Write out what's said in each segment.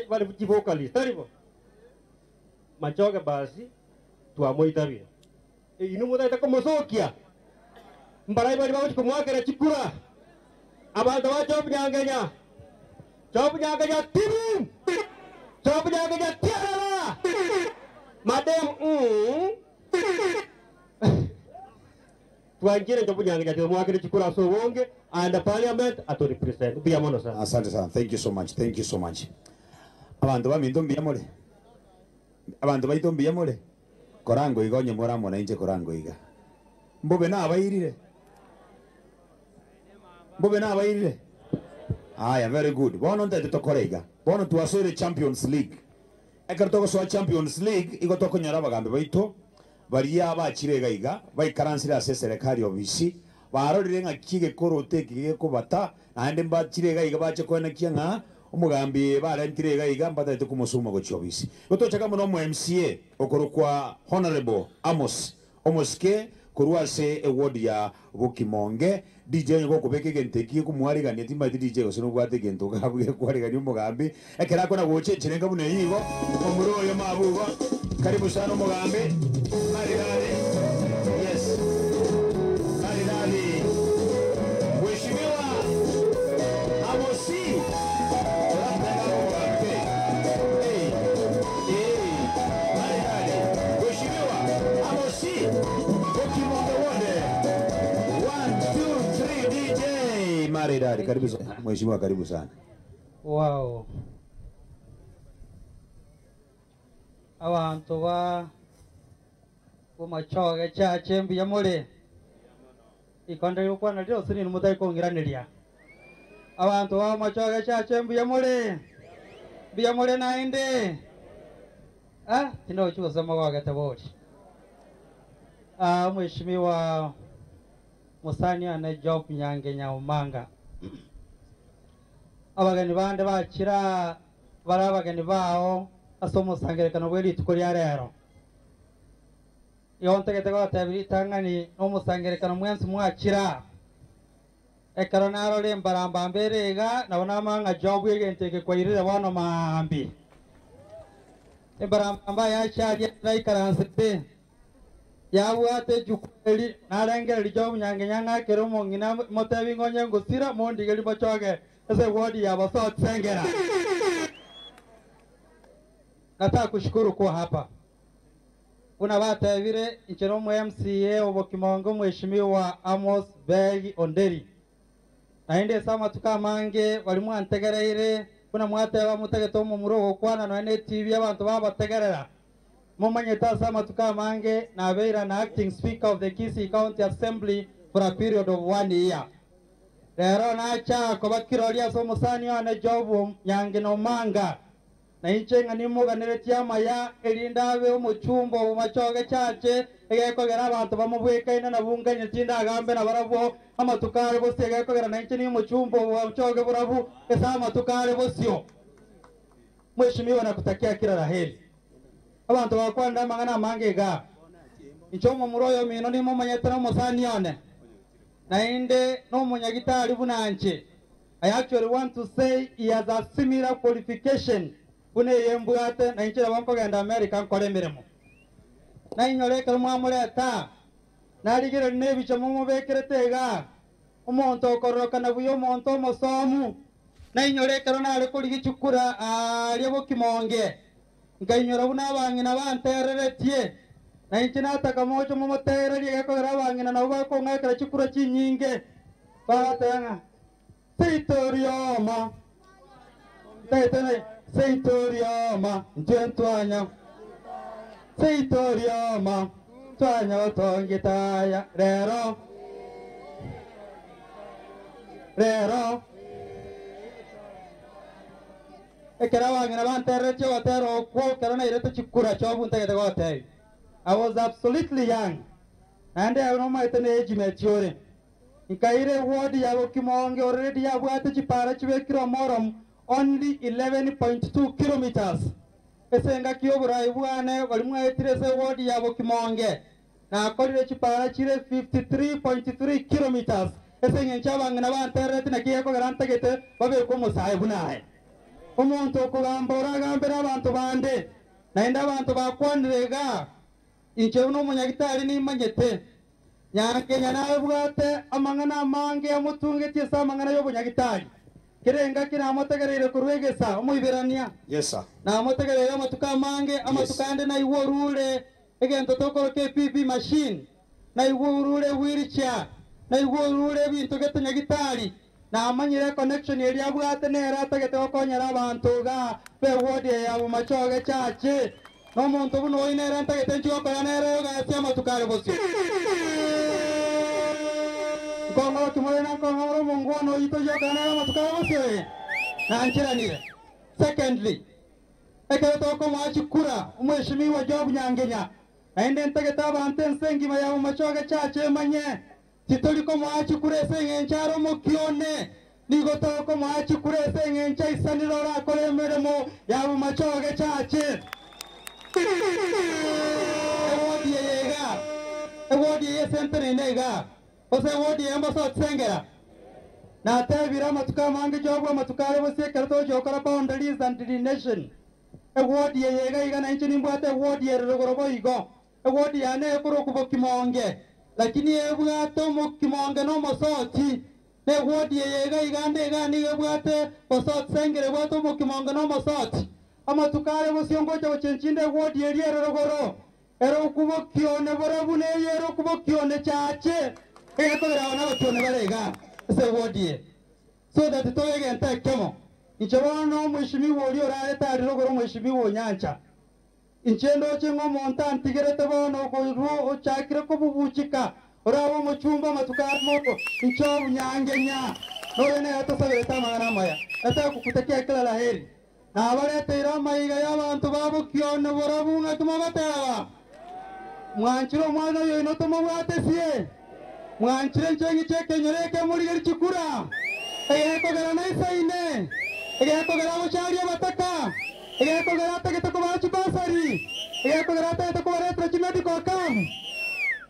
wale vocalist taribo Machoge basi tuamoitabire inu mudaita komosokia mbarai bali bawo kumwakera chikura abantu ba Nyangenya Nyangenya timu Nyangenya tiara madam tuanjire Nyangenya tumwakera chikura so wonge and the parliament ato represent biamono sana. Asante sana. Thank you so much. Thank you so much. Abantu ba minto biamole. Abantu ba itombi biamole. Korango igonye mora mona inje korango iga. Mbobe na abairire. Mbobe na abairire. Aya, very good. Bono ndete tokorega. Bono tuasore Champions League. Ekartoko so Champions League igotoko nyara bagambe baito. Baria bachirega iga, baikaransira serikali obisi. Barorire nga kige korote kige kubata ande mbachirega iga bache kwena kianga umugambi barentirega iga mbata kumusuma gochobisi gotochaka muno mu MCA okorukwa Honorable Amos Omoske kuruase award ya Bw'Omanga DJ ngo kubeke genteki kumwarigania timba DJ osino gwate gento gabuge kwarigania umugambi ekera kona goche chirenga bune yigo omuro yo mabugo karibu sana umugambi mari yes Mheshimiwa Amosi Mheshimiwa Amosi Bw'Omanga wode 1 2 3 DJ maridadi karibu sana Mheshimiwa karibu sana. Wow. Abantu ba Bomachoge Chache mbiyamole ikonda yokwana lyo sini mutai kongiraniria abantu ba Bomachoge Chache mbiyamole nainde tino chuza mawaga taboti Mheshimiwa Musani ana job Nyangenya Omanga abagani bande bakira barabagani bao asomo sangerekano bweli tukuri rero yontegete gotabiri tangani no musangerekano mwensi mwakira ekaronaro le mbaramba mberega nabona manga job yegenteke kwirira bano mambi embaramba ya chaje raikaranse yawate jukweli narengeri job Nyangenya ngakero mongina motabi ngonye ngusira mondigeli Bomachoge ese wodi ya basot sengera. Nataka kushukuru kwa hapa. Unawata vile nchinomu MCA Bw'Omanga Mheshimiwa Amos Vying Onderi. Na inde sama tukamange walimu antegereire kuna mwate wa mutegeto mu murogo kwana no ene TV abantu baba tegerera. Mumanyeta sama tukamange na beira na acting speaker of the Kisii County Assembly for a period of 1 year. Lero na cha ko bakirolia somo sani ana job Nyangenya Omanga. Na inchenga ni muga niretia maya elindawe umuchumbo Bomachoge Chache egeko gera abantu bamubweka ina na bunganya tinda gambe na barabo amatukare bose egeko gera na incheni umuchumbo Bomachoge burabu esa amatukare bosio. Mheshimiwa nakutakia kila laheri abantu bakwanda mangana mangega inchomo muroyo mino ni mumanyetera musani one na inde no munyagitari bunanche. I actually want to say he has a similar qualification une yembwate na inchira banko genda America nkore miremo na inyoreka mwamureta narigire nebicho mumubekeretega umuntu okoroka na buyo umuntu musomu na inyoreka ronale kuri gichukura ali Bw'Omanga ngainyora buna abangina bantereretie na inchina takamocho mumutereri gekogera abangina na bako ngakira chikura chinyinge batanga Seitorioma Taitane Seitorioma Ntwanya Seitorioma Twanya otongitaya rero ekera wangina banterete watero ko kerana ireto chikura chobu ntegete gote. I was absolutely young and I know my age mature. Nkaire ward ya Bw'Omanga already ya bwate chipara chibekiro morom only 11.2 kilometers. Esenga kiyobura ibwane walimwa etirese ward ya Bw'Omanga na akolire chipara chire 53.3 kilometers. Esenga nchabanga na banterete na kiyeko garanta gete babe ko musaye bunaye. Omuntu okugamba oragambira abantu bande naenda abantu bakwanirega inche uno umunyagitari nimanyete Nyangenya nawe bwate amangana amange yamutungetie sa amangana y'obunyagitari kirenga kinamutegerere kurwegesa umuiberania. Yes sir. Na amutegerere amatuka amange amatukande na iworule egento tokoro KPP machine na iworule wheelchair na iworule bintu getonyagitari na amanyire connection yeri abwate nera atagete okonyera abantu ga be wodi ya Bomachoge Chache no muntu buno inera atagete nchokora nera ga amatukare bosio kongo kimorena kongo mungono ito yoka nera amatukare bosio na nchiranire. Secondly, ekero ko mwachikura umweshimiwa Job Nyangenya aende ntageta abantu nsengi ya Bomachoge Chache manye titoliko mwachikura sengencharo mukione nigotoko mwachikura sengencha isaniro rakore meremo ya Bomachoge Chache ewodi ye sentere nega ose ewodi embo so tsengera na tebira matuka mange jobo matukare bose kerto jokara boundaries and delineation ewodi yega igana inchini mbwate ewodi yerogorobo igo ewodi yane kuro kubokimonge lakini ebwato mukimonge no mosoti ne ewodi yega igande igani ebwate bosot sengere bwato mukimonge no mosoti amatukare bose ngoje bochenchinde ewodi yerogoro ero kubokione borabune yero kubokione Chache ekobera ona bokione barega se wodi so that to again take kemo ichobona no mwishimiwa uri orare tari rogoro mwishimiwa Nyancha inchendo chengo montan tigerete bono ko ru ochakire ko bubuchika orawo muchumba matukar moko ichobu Nyangenya no ene ato sabeta magana maya ata kukutekia kila laheri na abarete irama iga y'abantu babukione borabunga tumagatera mwanchiro mwana yo inoto mabwatesie mwanchire nchengi cheke nyoreke muri gari chikura ego gara naisa ine ego gara bochari abataka ego gara tagete ko bachi basari ego gara tagete ko retro chimedi ko kam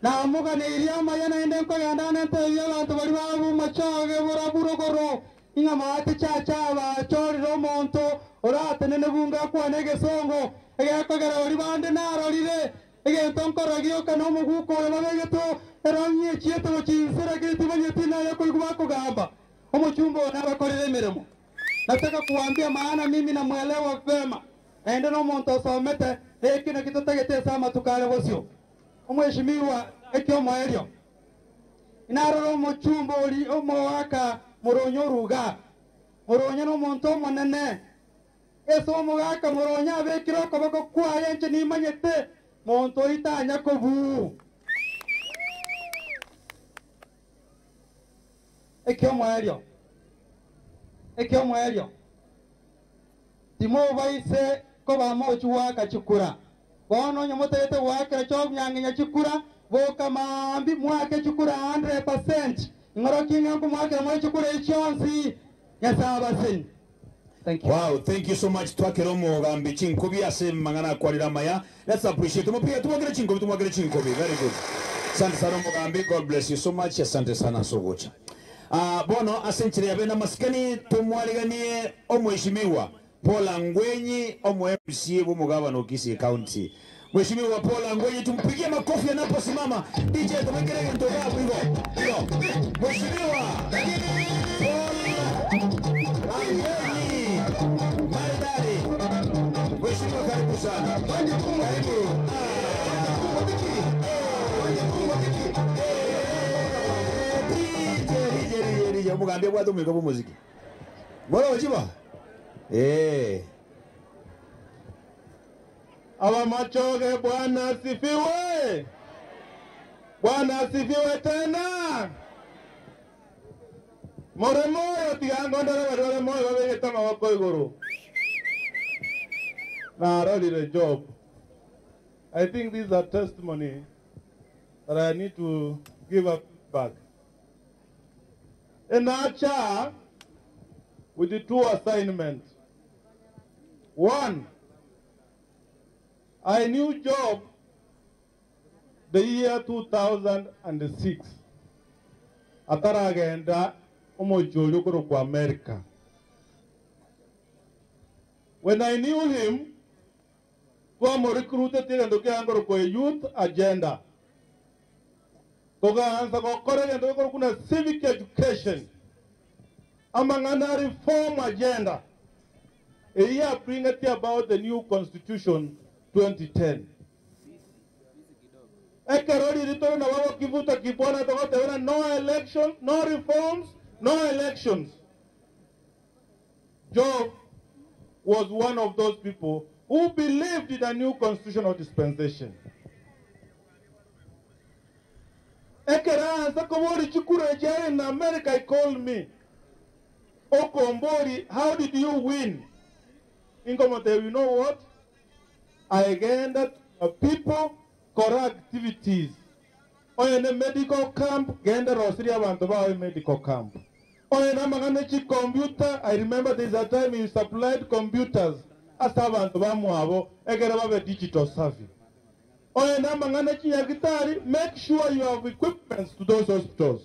na muga ne iria maya na ende ko ganda na te ya bantu bari babu Bomachoge boraburo goro inga mate Chacha ba chori romonto ora tenene bunga kwa nege songo ego gara ori bande na rorire ege tonkoro gyo kano muguko babege to eranye chieto chinsera kiti banyetina yako kubako gamba omuchumbo na bakorere meremo nataka kuambia maana mimi namuelewa vema naenda no monto somete ekino kitotagete sama tukale bosio omweshimiwa ekyo moerio inaro omuchumbo oli omowaka muronyo ruga muronyo no monto monene eso omogaka muronya abekiro kobako kwaye nche nimanyete monto itanya kobu ekyo mwerio timo baise ko bamochu waka chukura bono nyomotete waka Job Nyangenya chukura boka mambi mwake chukura 100% ngoro kinga ko mwake mwe chukura ichonsi yasaba sen. Thank you. Wow, thank you so much. Twakeromo gambi chinkobi ase mangana kwalira maya. Let's appreciate. Tumogere chinkobi. Very good. Asante sana Mogambi. God bless you so much. Asante sana Sogocha. Bono asenchire yabena maskani tumwaliganie omweshimiwa Paul Angwenyi omwe-MCA bw'Omugabano Kisii County. Mheshimiwa Paul Angwenyi tumpigie makofi anaposimama. DJ tumekere ngento gabu hivyo. Mheshimiwa Paul Angwenyi maridadi. Mheshimiwa karibu sana. Karibu. Mugambia bwa tumika bu muziki. Mbona wachiba? Bomachoge Bwana asifiwe. Bwana asifiwe tena. Moremoyo tigangondera badole moyo babegeta maboko iguru. Na rolire Job. I think this is a testimony that I need to give up back. In Chache, with the two assignments. One, I knew Job the year 2006. Ataragenda umojolo kwa America. When I knew him, Kwamo recruited him to get a youth agenda. Toga ansa ko kore and kuna civic education. Among other reform agenda. A year bring it about the new constitution 2010. Ekerodi return na wawo kivuta kibwana togote no election, no reforms, no elections. Job was one of those people who believed in a new constitutional dispensation. Ekera Zakomori Chukurejere in America, he called me. Okombori, how did you win? Inkomote, you know what? I gained people correct activities. In a medical camp, gained Rosria Bantoba medical camp. In a Manganechi computer, I remember there's a time you supplied computers as a Bantoba Muavo, a digital survey. In a Manganechi Yagitari, make sure you have equipment to those hospitals.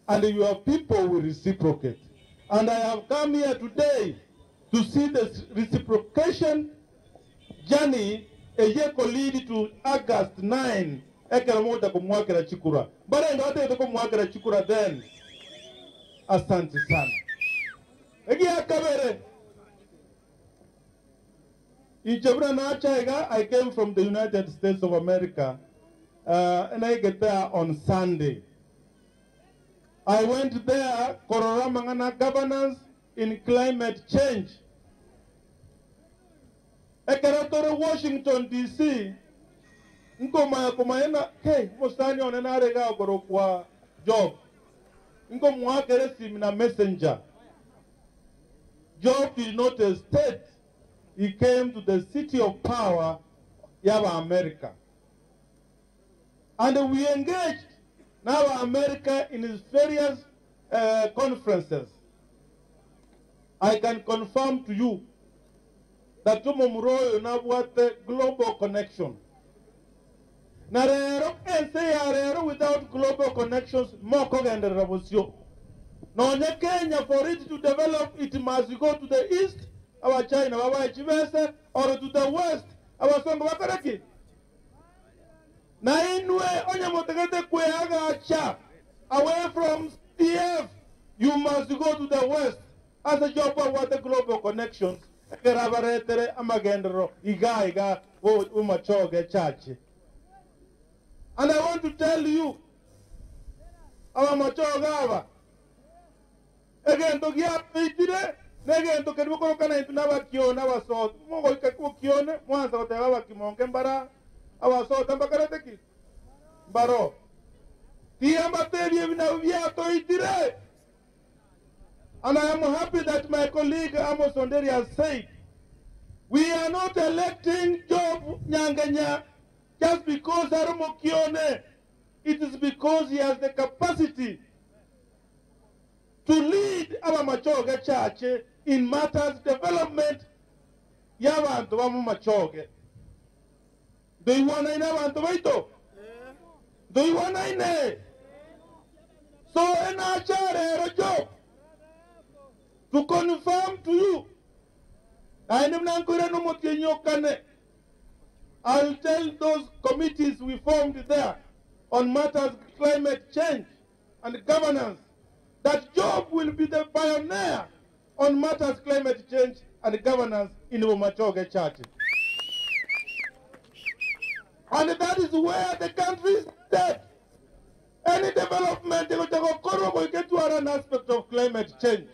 And your people will reciprocate. And I have come here today to see the reciprocation journey a year could lead to August 9. Ekeramoda kumwakera chikura. But I don't know kumwakera chikura then. Asante sana. Egia kabere. In Jabra Nachaiga, I came from the United States of America. And I get there on Sunday. I went there, Kororamangana governance in climate change. Ekeratore Washington, D.C. Nkoma kumaena, hey, mostani onenarega kwa job. Nkomwakere simina messenger. Job did not state. He came to the city of power, Yaba America. And we engaged now America in its various conferences. I can confirm to you that Tumumuro now what the global connection. Narero and say without global connections, more and the revolution. Now Kenya, for it to develop, it must go to the east, our China, our Chivese, or to the west, our Song Wakaraki. Away from CF, you must go to the west as a job of what the global connections. Bomachoge, Chache. And I want to tell you, our Machoge, again, to get today, again, to get Mokokana into Navakio, Navaso, Mokokione, once of the Lavakimon, our sort of Bakarateki. Baro. And I am happy that my colleague Amos Onderi has said, we are not electing Job Nyangenya just because Arumo Kione. It is because he has the capacity to lead our Bomachoge Chache in matters development. Yavantu Bomachoge. Do you want to know? Do you want to know? So, a job to confirm to you. I'll tell those committees we formed there on matters climate change and governance that Job will be the pioneer on matters climate change and governance in Bomachoge Chache. And that is where the country is dead. Any development, they will get to an aspect of climate change.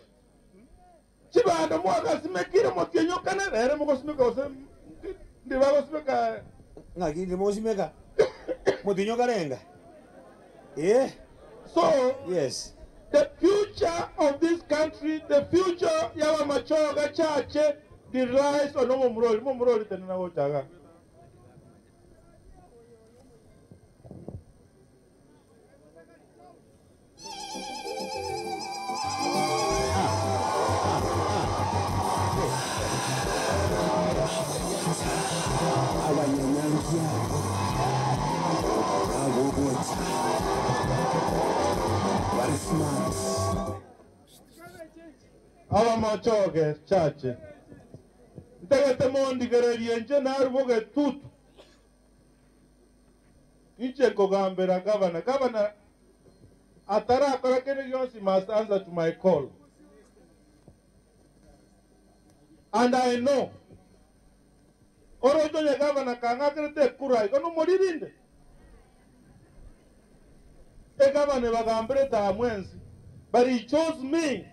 Chiba and Mwaka Smekira Mokenyo Kana, Eremosimeka, the Vagosmeka. Nagi, the Mosimeka. Motinho Garenga. Yeah? So, yes. The future of this country, the future Bomachoge Chache, relies on Momroli Tenawotaga. Bomachoge Chache. tegete mondi gererienche narboge tut. Inche kogambera governor, atara akorakene yosi must answer to my call. And I know, orojo nye governor kangakrete kurai, kono moririnde. The governor bagambere ta mwensi, but he chose me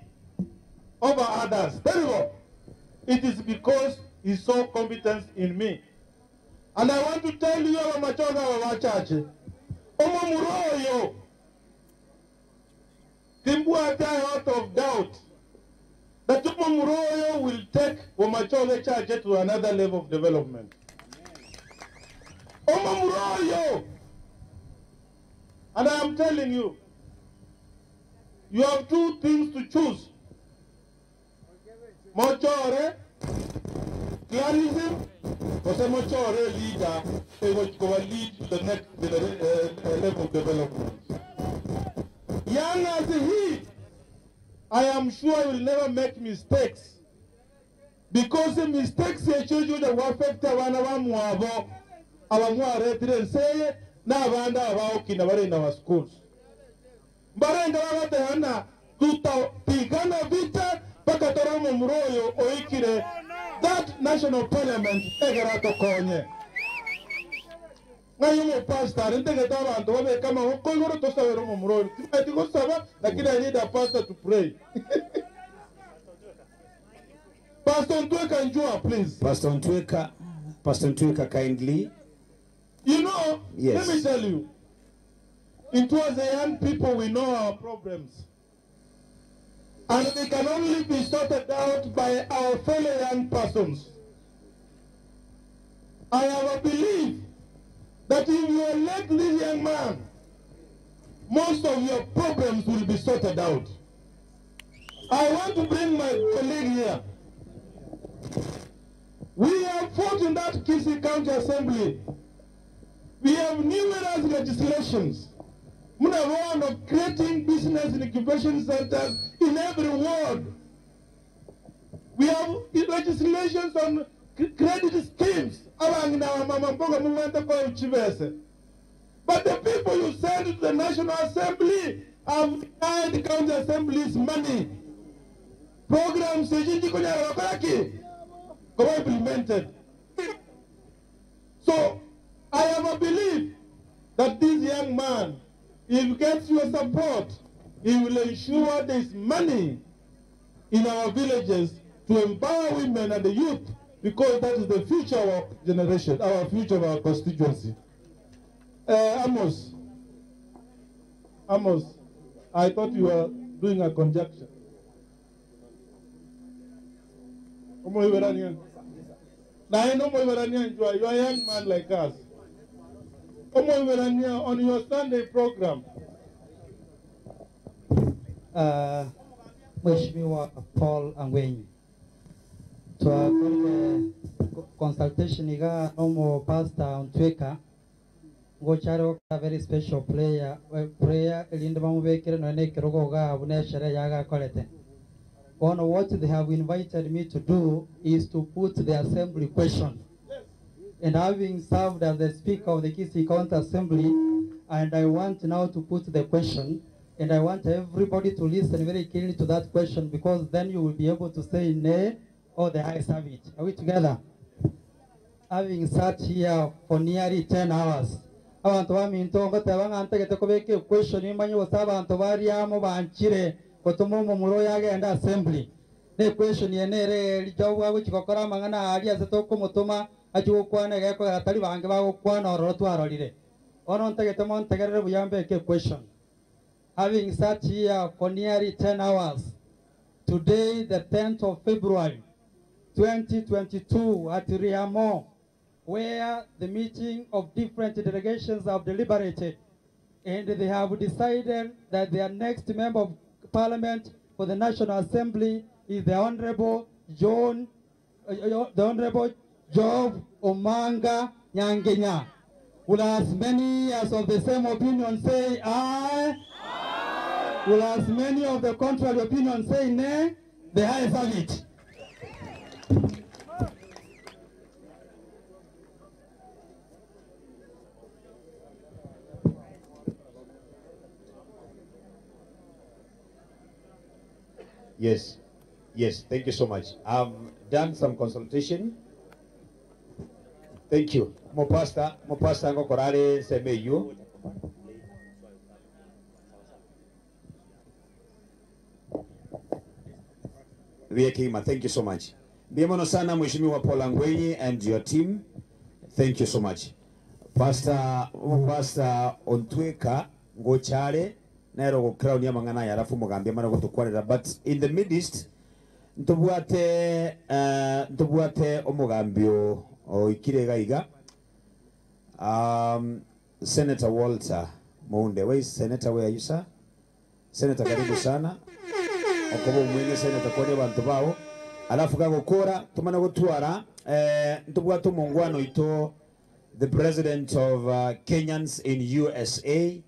over others. Terrible. It is because he saw competence in me. And I want to tell you, Bomachoge wa Chache, Omo Muroyo, Timbuate out of doubt that Omo Muroyo will take Bomachoge Chache to another level of development. Omo Muroyo, and I am telling you, you have two things to choose. Mochore, clarism, or some Mochore leader, they will lead the next level of development. Young as he, I am sure will never make mistakes. Because the mistakes they choose you that will affect our Mwabo, our Mware, say, Navanda, our Kinabari in our schools. Baranga Watana, Tuta, Pigana Vita, Pakatoromo Muroyo, Oikire, that national parliament, Egarato Konye. Now you may pastor, and take a dollar and to come and call to Saveromo Muroyo. I think I need a pastor to pray. Pastor Ntweka and Joa, please. Pastor Ntweka kindly. You know, yes. Let me tell you, it was the young people we know our problems. And they can only be sorted out by our fellow young persons. I have a belief that if you elect this young man, most of your problems will be sorted out. I want to bring my colleague here. We have fought in that Kisii County Assembly. We have numerous legislations. We have one of creating business and incubation centers in every ward. We have legislations on credit schemes. But the people you send to the National Assembly have denied the county assemblies money. Programs implemented. So I have a belief that this young man, if he gets your support, he will ensure there's money in our villages to empower women and the youth, because that is the future of our generation, our future of our constituency. Amos, I thought you were doing a conjecture. You are a young man like us. On your Sunday program. Mheshimiwa Paul Angwenyi. To consultation iga nomo Pastor Ntweka ngocharo a very special prayer elinde bamubekere no ne kirogo ga abune shere yaga kolete. On what they have invited me to do is to put the assembly question. And having served as the Speaker of the Kisii County Assembly, and I want now to put the question, and I want everybody to listen very keenly to that question, because then you will be able to say nay or the ayes have it. Are we together? Having sat here for nearly 10 hours, I want to have question in my banchire kotomo muro yage and assembly. The question yenere jowa which kokora mangana adia setoko motoma achu kwana geko atali bange ba kwana rotu arolire. Onon tegetemon tegere buyambe ke question. Having sat here for nearly 10 hours, today the 10th of February 2022 at Riamo, where the meeting of different delegations have deliberated, and they have decided that their next member of Parliament for the National Assembly is the Honorable Bw'Omanga Nyangenya. Will as many as of the same opinion say aye? Aye. Will as many of the contrary opinion say nay? The ayes have it. Yes. Yes, thank you so much. I've done some consultation. Thank you. Mo pastor ngo korare seme you. Vying, thank you so much. Bienvenido sana Mheshimiwa Polangwenyi and your team. Thank you so much. Pastor Ontweka ngochare nero go crown ya mangana ya rafu mugambia mana gutukwarira, but in the midst ntubwate omugambio oikirega iga Senator Walter Mounde. Where is Senator? Where are you, sir? Senator, karibu sana. Okobo mwenge Senator kwa bantu bao. Alafu kagokora tumana gutwara ntubwate omongwano ito the president of Kenyans in USA,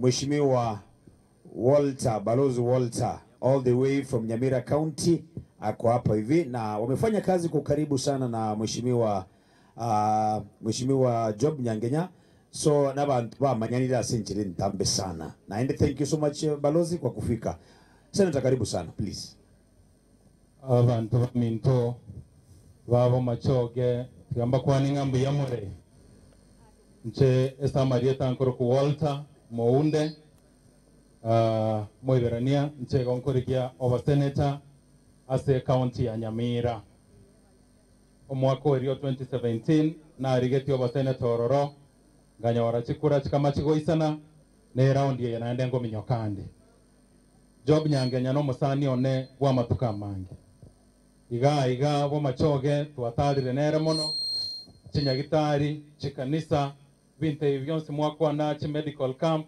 Mheshimiwa Walter, Balozi Walter, all the way from Nyamira County, ako hapa hivi na wamefanya kazi kwa karibu sana na Mheshimiwa Job Nyangenya, so nabantu ba manyanira senchiri ntambe sana. Na and thank you so much Balozi kwa kufika. Senator, karibu sana please. Abantu baminto babo machoge gamba kwani ngambu ya more nche esa marieta nkoro ku Walter Mounde moiberania nche gonkorikia over senator ase county ya Nyamira omwaka wa 2017 na arigeti over senator ororo nganyora chikura chikama chigoisana ne round ye naende ngo minyokande Job Nyangenya no musani one bwa matuka mange iga Bomachoge twatarire nere mono chinyagitari chikanisa binte byonse mwakwa na chi medical camp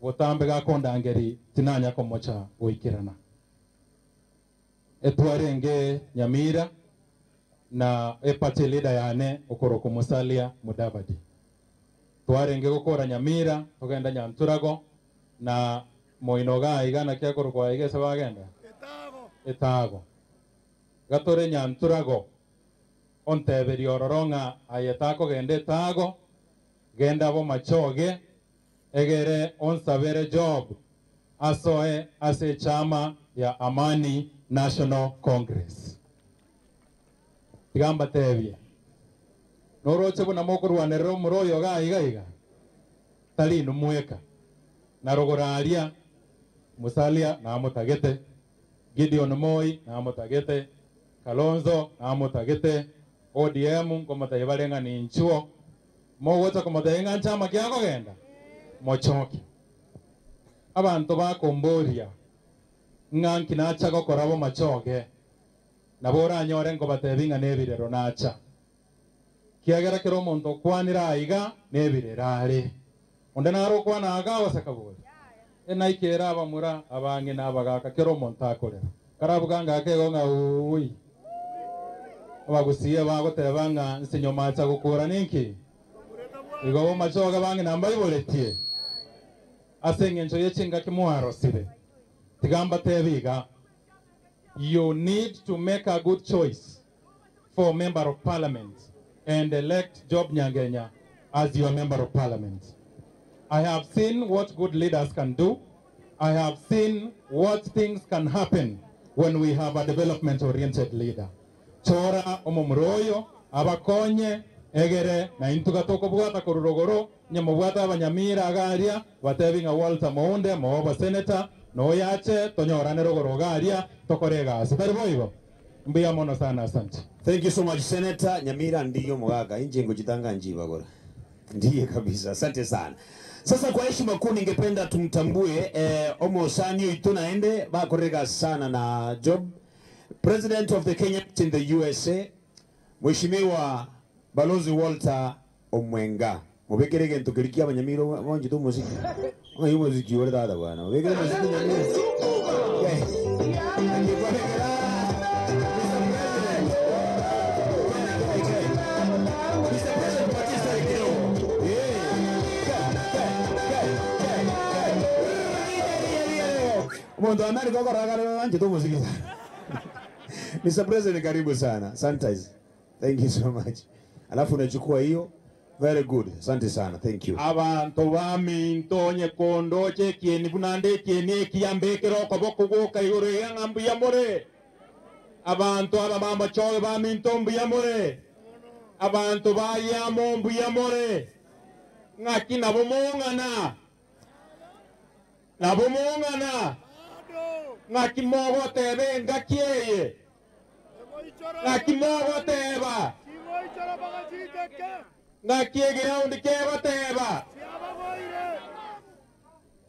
botambe gakondangeri tinanya komocha goikirana etwarenge Nyamira na epate leader yane okoroko musalia Mudavadi twarenge gukora Nyamira tugenda Nyanturago na moinoga igana kya koroko igese bagenda etago gatore Nyanturago onteberi ororonga ayetako gende etago genda Bomachoge egere onsabere job asoe ase chama ya Amani National Congress tigamba tebye noroche buna mokurwanero muroyo iga tali numweka narogoraria musalia na mutagete Gideon Moi na mutagete Kalonzo na mutagete ODM komatayibalenga ni nchuo mogota komatayenga chama kyako genda mochoke abantu bakomboria nganki nacha gokora Bomachoge nabora nyore ngo batebinga nebirero nacha kiagera kero omonto kwanira iga nebirerare onde naro kwana agawa sakaburi enaikera abamura abange nabagaka kero omonto akorera karabuganga akegonga ui abagusiye bagotebanga nsinyomacha gukura ninki igo Bomachoge bange namba iboletie asenge ncho yechinga kimwaro sibe tigamba tebiga. You need to make a good choice for member of parliament and elect Job Nyangenya as your member of parliament. I have seen what good leaders can do. I have seen what things can happen when we have a development-oriented leader. Chora omomroyo abakonye egere na intuga toko bwata kororogoro nyamobwata abanyamira agaria batebinga Walter Mounde moba senator no yache tonyorane rogorogaria tokorega sitari boibo mbia mono sana asante. Thank you so much Senator. Nyamira ndiyo mwaga injengo jitanga njiba gora ndiye kabisa, asante sana. Sasa kwa heshima kuu ningependa tumtambue Omosani tunaende bakorega sana na Job, President of the Kenyans in the USA, Mheshimiwa Balozi Walter Omwenga. Mubekerege ntukirikia abanyamiro bonje tu muziki. Oyo muziki wala dada bwana. Mubekere muziki nyamiro. Mondo America kwa ragara wanje tu muziki. Mr. President karibu sana. Sanitize. Thank you so much. Alafu unachukua hiyo Very good. Asante sana. Thank you. Abantu baminto nyekondo chekieni bunande kieni kiyambekero koboko goka igoro yangambu yamore. Abantu abamama choge baminto mbuyamore. Abantu bayamo mbuyamore. Ngaki nabomongana. Nabomongana. Ngaki mogo tebe ngakieye. Ngaki mogo teba. Ngakiegera undi keba teba.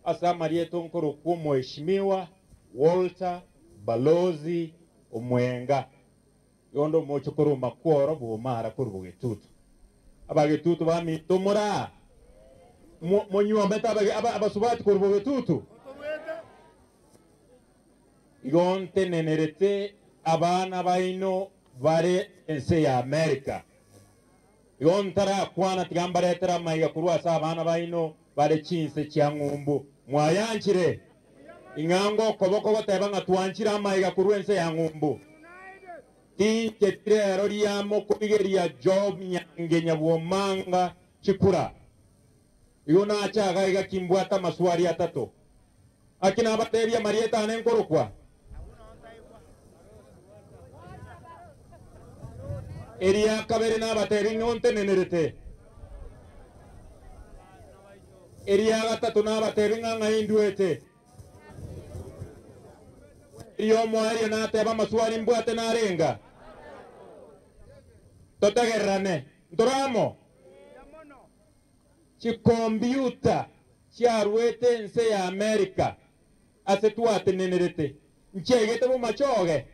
Asa Maria Tonkoro kwa mheshimiwa Walter Balozi Omwenga. Yondo mochokoro makworo Bw'Omanga kuru bugetutu. Abagetutu bamitomora. Monyua meta abasubati kuru bugetutu. Yonte nenerete abana baino bare ense ya Amerika. Yontara kwana tigambaretera maiga kurwa sa abana baino bare chinse cyangumbu. Mwayanchire ingango koboko goteba ngatwanchira maiga kurwa ense ya ngumbu. Tinche trero liyamo kubigeria job Nyangenya Bw'Omanga chikura. Yona achaga iga kimbwata maswari atatu. Akina bateria Marieta anenkorokwa. Eria kabere na bateri ngonte nenerete. Eria gatatu na bateri nganga induete. Iyo moeria na teba maswari mbwate na renga. Totagerrane. Ntoramo. Chi computer chiarwete nse ya Amerika. Asetuate nenerete. Nchegete Bomachoge.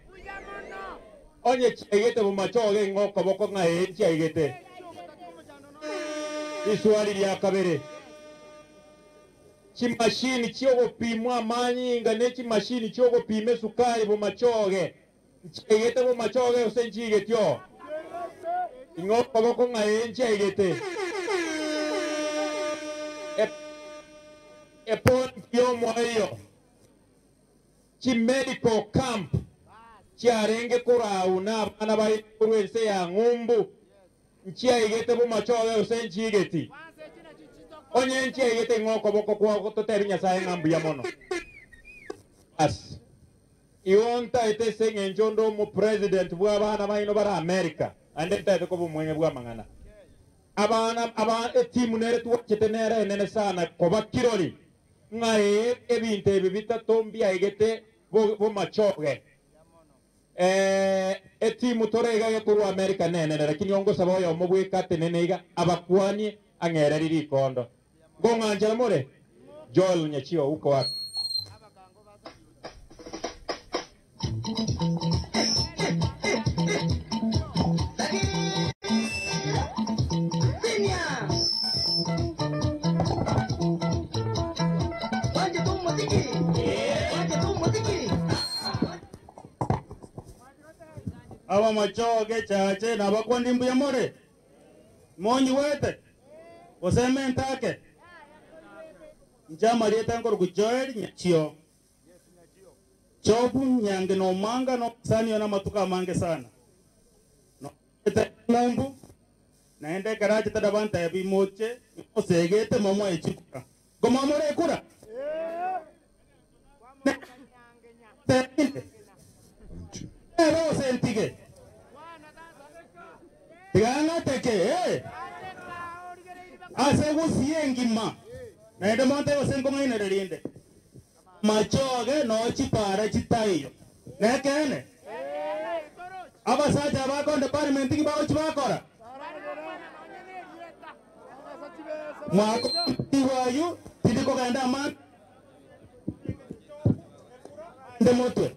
Onye chegete Bomachoge ngoko boko ngae chegete. Iswali lya kabere. Chi machine chiogo pimwa manyi ngane chi machine chiogo pime sukari Bomachoge. Chegete Bomachoge usenchigetyo. Ngoko boko ngae chegete. Epon kiomo hiyo. Chi medical camp. Chiarenge kurauna abana bari kurwese ya ngumbu. Nchia igete Bomachoge usenchi igeti. Onye nchia igete ngoko boko kwa toteri nyasaye ngambu ya mono. As. Ionta ite senge njondo mu president bw'abana baino bara America. Andeta ite ko bumwenye Bw'Omanga. Abana timu nere tuwachete nere nene sana koba kiroli. Ngae ebinte bibita tombia igete Bomachoge. Timu torega ya kuru Amerika nene lakini ongo sabayo mobweka tenenega abakwani angere riri kondo. Gonga njala more. Joel Nyachio uko wapi? Bomachoge Chache na bakwandi mbuya more. Monyi wete. Oseme ntake. Njama rieta ngoro kujoel Nyachio. Chobu nyange no manga no sani ona matuka mange sana. No ngumbu. Naende karaje tadabanta ya bimoche. Osegete momo echikuka. Goma more kura. Ero sentige. Tigana teke, Asego siengima. Na ende monte osengo ngine derinde. Machoge no chipara chitayo. Nekene. Aba saja bako department ki bawo chibakora. Mwako tiwayu tidiko kaenda man. Ndemotwe.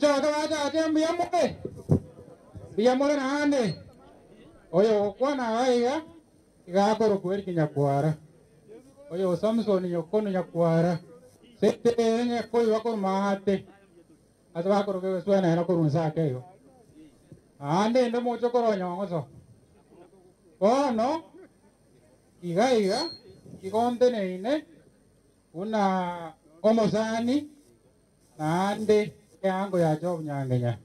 Bomachoge wacha mbiyamule nande oyo kwana waiga igakoro kweri kinyakwara oyo Samson yokono nyakwara sete nye koi wakoro mahate asa wakoro ke suena na korunsa keyo ande ndo mucho koro nyongoso bono iga igonde neine una omosani nande yango ya job Nyangenya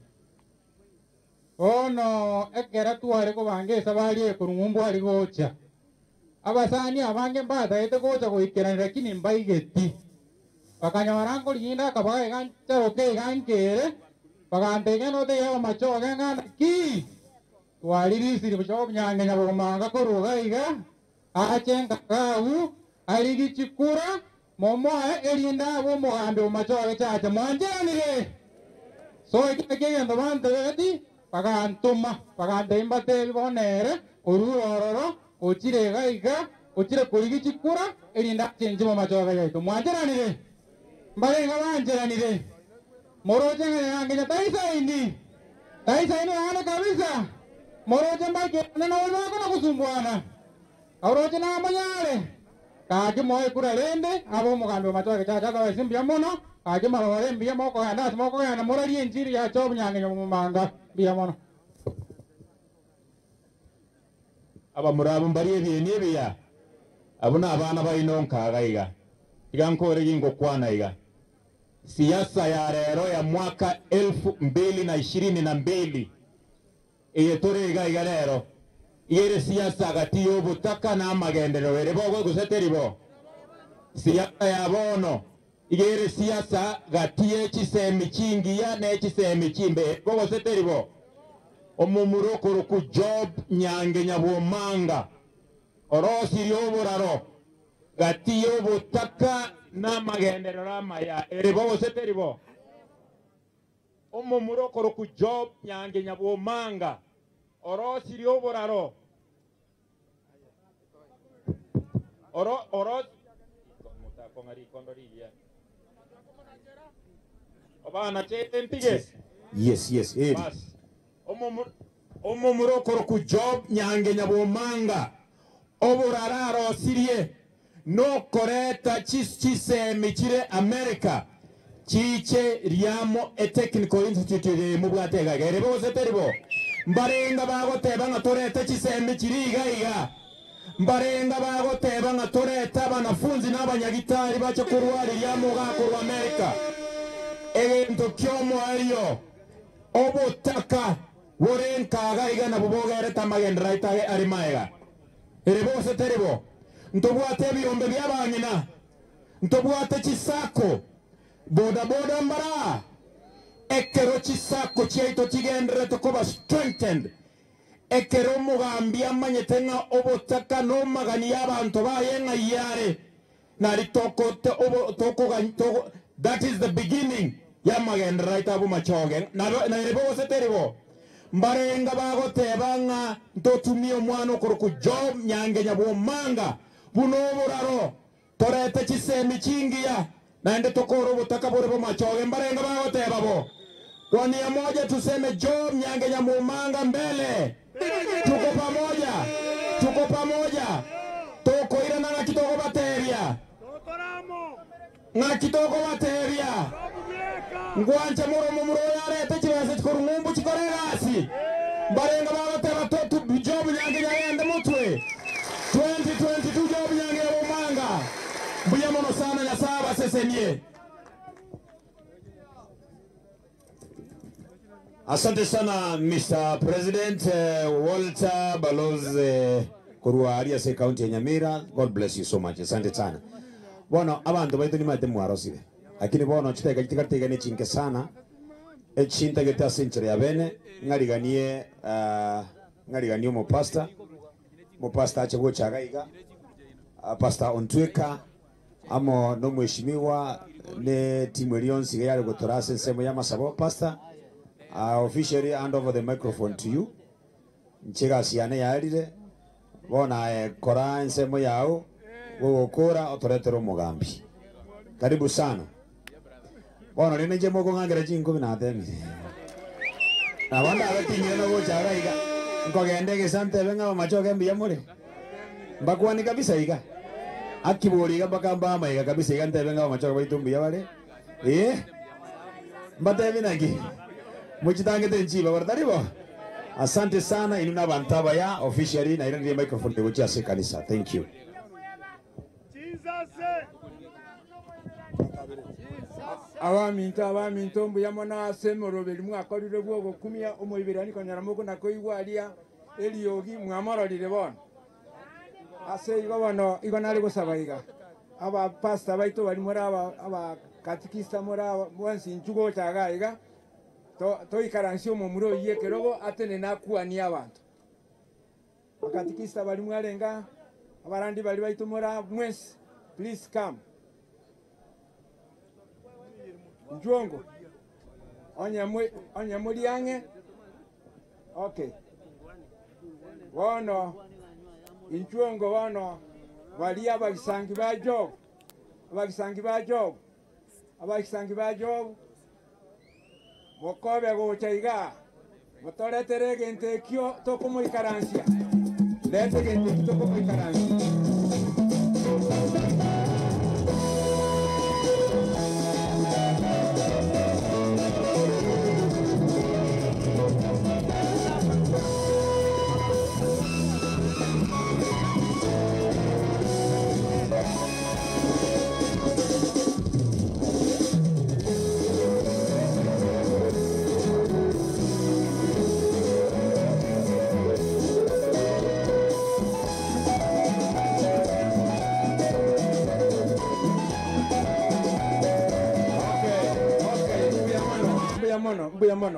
ono ekera tuware ko bange sabali ko ngumbu ari gocha abasani abange mbata ete gocha ko ikera lakini mbaigeti bakanya warango linda kabaga gancha oke gankere bagantege no te yo macho ganga ki tuwari risiri job Nyangenya Bw'Omanga ko ruga iga achenga kau ari gichikura momo elinda bo mogambe Bomachoge Chache mwanjanire so ikege ndo bante beti pagantuma pagantemba te bonere orurororo ochirega iga ochire kurigi chikura elinda chenje Bomachoge yaito mwanjeranire mbarenga banjeranire moroje nganya taisa ini ana kabisa moroje mbake na wala kuna kusumbuana auroje na manyale kaji moyo kura rende abo mugambe Bomachoge Chache ka simbia mono kaji marore mbia moko anda moko yana morari enjiri ya job Nyangenya Bw'Omanga mbia mono aba murabu mbariye byene bya abuna abana bayinonka gaiga igankore gingo kwana iga siasa ya rero ya mwaka 2022 eyetore gaiga rero yere siasa gati y'obutaka n'amagendero were bogo guseteribo siasa ya bono yere siasa gati y'ekisemi kingiya n'ekisemi kimbe bogo seteribo omumurokoro ku job Nyangenya Bw'Omanga orosi ryoboraro gati y'obutaka n'amagendero ramaya eribo seteribo omumurokoro ku job Nyangenya Bw'Omanga orosi ryoboraro oro mutapongari kondoriya obana chempige yes bas omumurokoro ku job Nyangenya Bw'Omanga oborararo sirie no koreta chisemi chire America chiche riamo e technical institute mu bwatega gerebo seteribo mbarenga bagoteba nga toreta chisemi chiriga iga mbarenga bagoteba nga toreta banafunzi n'abanyagitari bache kurwari riamo gakuru America egento kyomo ariyo obotaka worenka gaiga na bubogere tamagendra itage arimaega erebo seteribo ntobwate birombe byabanyina ntobwate chisako boda mbara ekero chisako chaito kigendere tokoba strengthened ekero mugambi amanyete nga obotaka no magani y'abantu bayenga yare nari that is the beginning ya magendera ita Bomachoge na rebo seteribo mbarenga bagoteba nga ntotumie omwana okoro ku job Nyangenya Bw'Omanga bunoboraro torete chisemi kingiya naende tokoro butaka bore Bomachoge mbarenga bagoteba bo kwa nia moja tuseme job Nyangenya Bw'Omanga mbele tuko pamoja toko ira na kitoko bateria ngwanje muro yarete chibase chikorumbu chikorerasi mbarenga bagoteba to job Nyangenya yende mutwe 2022 job Nyangenya Bw'Omanga mbuya mono sana ya saba sesemie. Asante sana Mr. President Walter Balozi Kurwa Ariase County ya Nyamira. God bless you so much. Asante sana. Bono abantu baitu ni mate mwarosibe. Lakini bono chiteka chitikatega ne chinke sana. Echinta geta century ya bene ngariganie mo pastor achegocha chagaiga pastor Ontweka amo no mheshimiwa ne timu elionsi yale gotorase semo ya masabo pastor. Officially hand over the microphone to you. Nchega siane yarire bona kora nsemo yao wokora otoretero mugambi. Karibu sana. Bono rene je moko ngangera chinko binatemi. Na banda abatingire no gochaga iga. Nkogende gesante benga Bomachoge mbiya muri. Mbakwani kabisa iga. Akibori iga bakamba ama iga kabisa iga ntebe nga Bomachoge baitu mbiya bare. Mbatebi nagi. Muchitangete nchiba bartaribo. Asante sana inuna bantaba ya officially na ile microphone de Chache kanisa. Thank you. Abaminto mbuyamona semorobeli mwakorire bwogo kumia omoibirani konyara moko nakoigwaria eliogi mwamororire bono ase igo bono igo nari gosaba iga aba pastor baito bari muri aba katikista muri aba bonsi nchugo chaga iga to ikaransio momuro iye kerogo atene nakuania abantu bakatikista bari mwarenga abarandi bari baito muri mwesi please come. Njuongo. Onya muliange. Okay. Wono. Njuongo wono. Walia abagisangi ba Job. Abagisangi ba Job. Abagisangi ba Job. Mokobe gochaiga. Motoretere gente kio toko mo ikaransia. Lete gente toko mo ikaransia.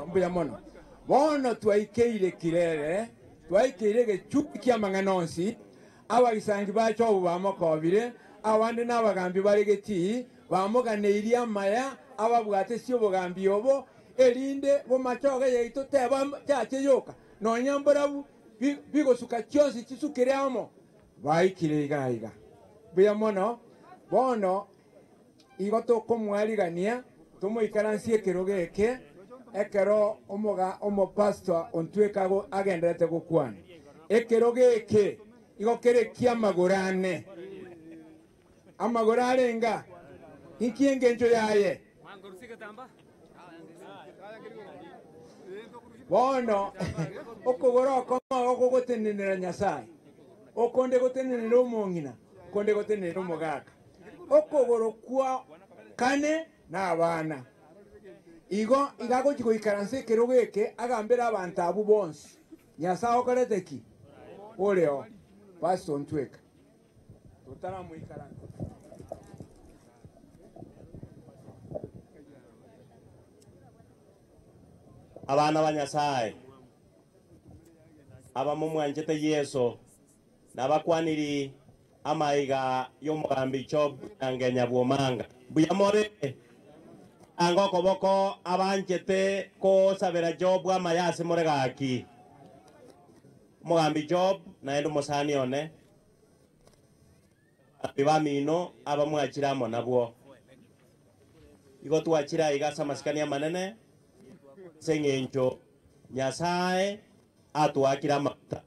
Mbuya mono. Bono twaikeire kirere, twaikeire gechuki kya manganonsi, abagisangi bacho bamokobire, abandi nabagambi baregeti, bamoganeiria amaya, ababwate sio bogambi obo, erinde Bomachoge yeito teba Chache yoka. No nyambarabu bigosuka chionsi chisukire amo. Baikire iga. Mbuya mono, bono igoto komwarigania, tomo ikaransie kerogeke. Ekero omo pastor ontwekago agenderete gukwana ekero geke igokere kia magorane amagorare nga ikiengenjo yaye bono okogoro komo okogotenenera Nyasaye okonde gotenenera omongina konde gotenenera omogaka okogoro kwa kane na abana igo igago chiko ikaranse kerogeke agambera abantu abu bonsi Nyasaye okorete ki oleo pastor ntweka tutara mu ikaranse abana ba Nyasaye abamumwanjete Yesu nabakwaniri amaiga y'omugambi Job Nyangenya Bw'Omanga Bw'Omanga ango koboko abanjete ko sabera Job amayase moregaki mugambi Job naendo musani one bibamino abamwachiramo nabwo igo twachira igasa masikania manene sengencho Nyasaye atwakira maguta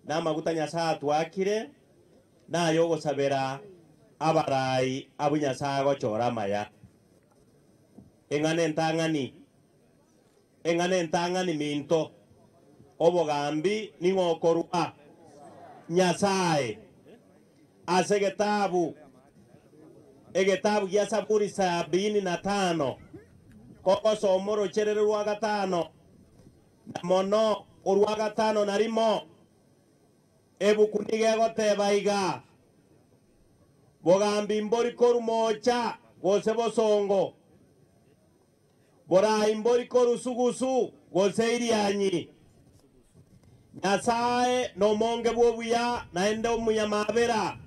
na maguta Nyasaye atwakire na yogo sabera abarai abu Nyasaye gochora maya engane ntangani minto obogambi ningokorua Nyasaye ase egetabu gya Zaburi 75 koko somoro cherere rwa gatano namono orwa gatano narimo ebukunige goteba iga bogambi mbori korumocha gose bosongo bora imbori korusugusu gose irianyi Nyasaye no monge bwobuya naende omuyamabera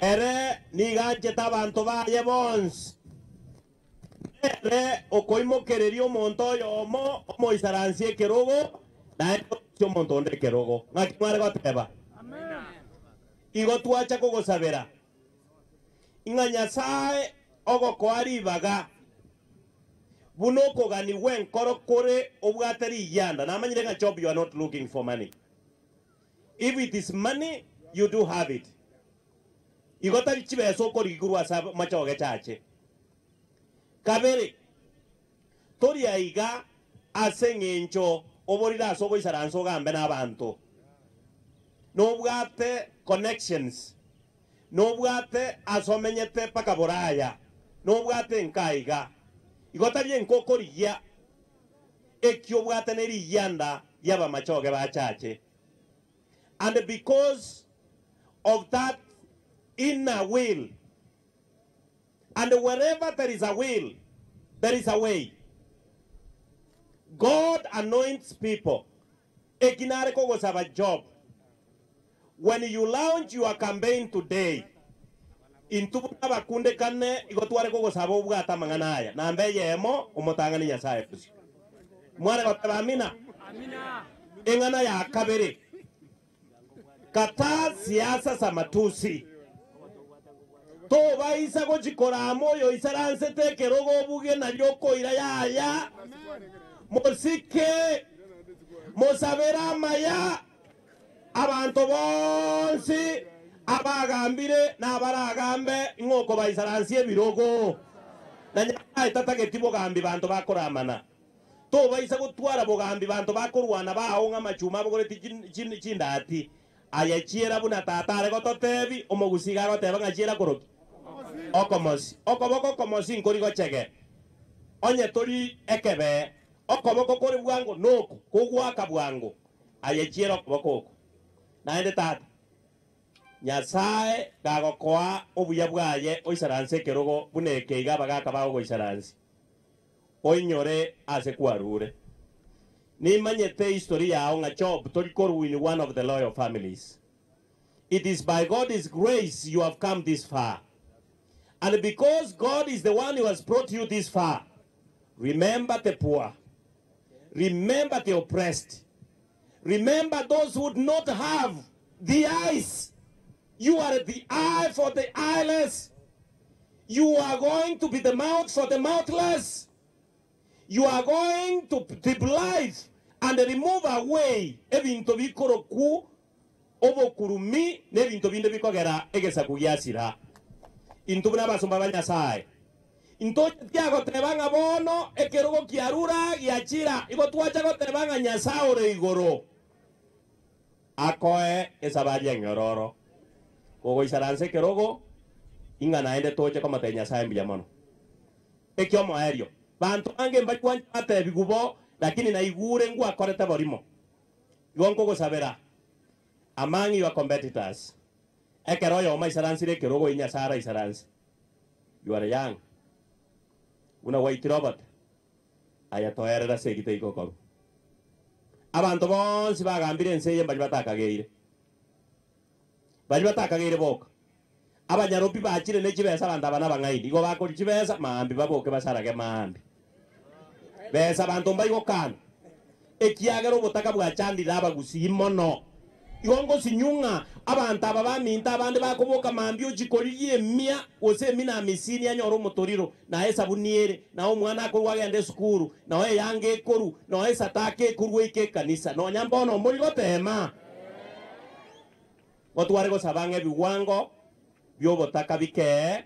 ere nigache tabanto baye bons ere okoimokereri omonto oyomo omoisaransie kerogo naende omonto onde kerogo ng'akimware goteba igo twacha kogosabera ing'a Nyasaye ogo kwari baga bunoko gani wen korokore obwateri yanda na manyire nga job you are not looking for money. If it is money you do have it. Igota chibe so kori gurwa sa Bomachoge Chache. Kabere tori aiga asengencho oborira so goisaranso gambe n'abantu. No bwate connections. No bwate asomenyete paka boraya. No bwate nkaiga. Igota bien kokoriya ekyo bwate neri yanda yaba Bomachoge ba Chache. And because of that inner will, and wherever there is a will, there is a way. God anoints people. Ekinare kogo saba job. When you launch your campaign today, intubuta bakunde kane igotware kogo saba ubwata manganaya. Na ambe yemo umotangani Nyasaye pusi. Mwana bataba amina. Engana ya kabere. Kata siasa sa matusi. To baisa go chikora moyo isaranse teke rogo buge na yoko irayaya. Mosike mosabera maya abantu bonsi abagambire n'abaragambe nkoko bayisaransiye birogo nanya itatage tibo gambi bantu bakoramana to bayisa gutwara bogambi bantu bakorwana baho nk'amacuma bogore chindati ayachiera buna tatare gototebi omogusiga goteba ngachiera koroki okomosi okoboko komosi nkori gochege onye tori ekebe okoboko kori bwango noko kugwaka bwango ayachiera okoboko naende tata Nyasaye gagokoa obuya bwaye oisaranse kerogo buneke iga bagaka bago goisaranse oinyore ase kwarure ni manyete history yao nga job tori koru in one of the loyal families. It is by God's grace you have come this far. And because God is the one who has brought you this far, remember the poor. Remember the oppressed. Remember those who would not have the eyes. You are the eye for the eyeless. You are going to be the mouth for the mouthless. You are going to be blind and remove away ebintu bikoro ku obokurumi nebintu binde bikogera egesa kuyasira. Intubuna basomba banyasaye. Into tiago tebanga bono ekerogo kiarura giachira igo tuacha go tebanga nyasaore igoro. Akoe esabaria nyororo. Ogo isaranse kerogo inga naende toche kama te nyasaye mbiyamono. Ekyomo aerio. Bantu ange mbakwa ate bigubo lakini na igure ngwa koreta borimo. Yonko go sabera. Among your competitors. Ekero yo ma isaransi re kerogo inya sara isaransi. You are young. Una white robot. Aya toera da segite ikoko. Abantu bonsi bagambire nseye mbajibata geire. Bajibata geire bok. Abanyaropi bachire ne chibesa banda bana bangaidi. Go bakori chibesa maambi baboke basarage maambi. Besa bantu mbayo kan. Ekiagero botaka bwachandi laba gusimono. Yongo sinyunga abantu ababaminta abandi bakoboka mambyo jikoriye mia ose mina misini anyoro motoriro na esa buniere na omwana ko wagende skuru na we yange koru na esa take kurwe ike kanisa no nyambono muri gotema gotware go sabange biwango byo botaka bike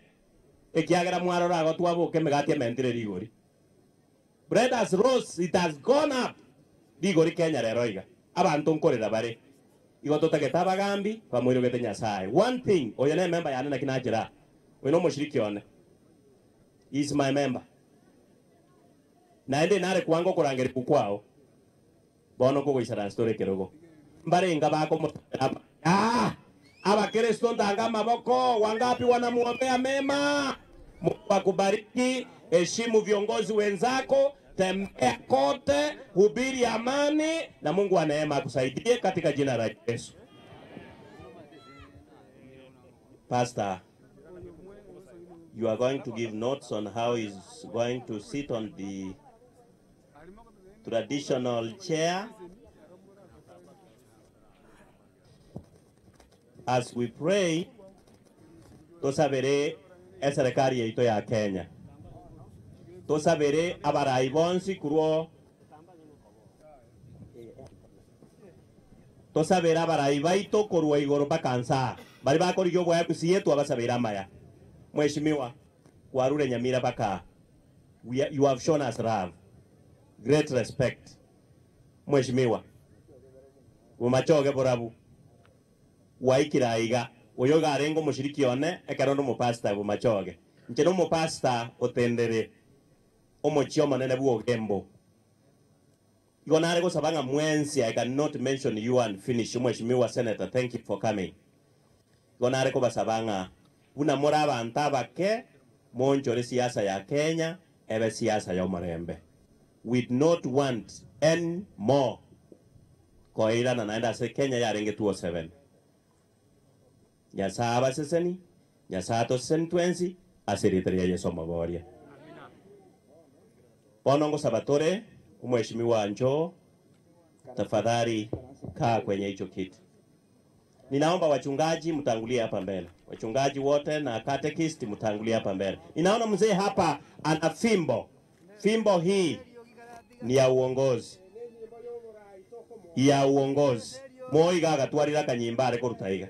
ekiagera mwaro rago twaboke megati mentire rigori. Bread has rose, it has gone up. Rigori Kenya reroiga abantu nkorera bare igotota getaba gambi pamwiro gete Nyasaye. One thing oyene member yana na kinajira we no mushiriki one is my member na ende nare kwango kurangere kukwao bono ko goisara story kerogo mbare ngaba ko aba Kristo ndanga maboko wangapi wanamuombea mema. Mungu akubariki, heshimu viongozi wenzako, tembea kote, hubiri amani na Mungu wa neema akusaidie katika jina la Yesu. Pastor, you are going to give notes on how he's going to sit on the traditional chair. As we pray, tosabere serikali yaito ya Kenya tosabere abarai bonsi kurwo tosabera abarai baito kurwo igoro bakansa bari bakorigyo gwa MCA twabasabera maya mheshimiwa Warure Nyamira baka you have shown us love, great respect mheshimiwa Bomachoge borabu waikiraiga oyoga arengo mushiriki one ekerondo mu pastor Bomachoge ncheno mu pastor otendere omochioma nene bwogembo igonare go sabanga mwensi. I cannot mention you and finish. Mheshimiwa Senator, thank you for coming. Igonare ko basabanga una moraba antaba ke monchore siasa ya Kenya ebe siasa ya Omorembe. We not want any more koira na naenda se Kenya ya renge 207 nyasaba seseni nyasato sentwensi asiritaria yeso maboria Bonongo Sabatore Mheshimiwa Anjo, tafadhali kaa kwenye hicho kiti. Ninaomba wachungaji mtangulie hapa mbele. Wachungaji wote na catechist mtangulie hapa mbele. Ninaona mzee hapa ana fimbo. Fimbo hii ni ya uongozi. Ya uongozi. Moiga agatwarira kanyimbare korutaiga.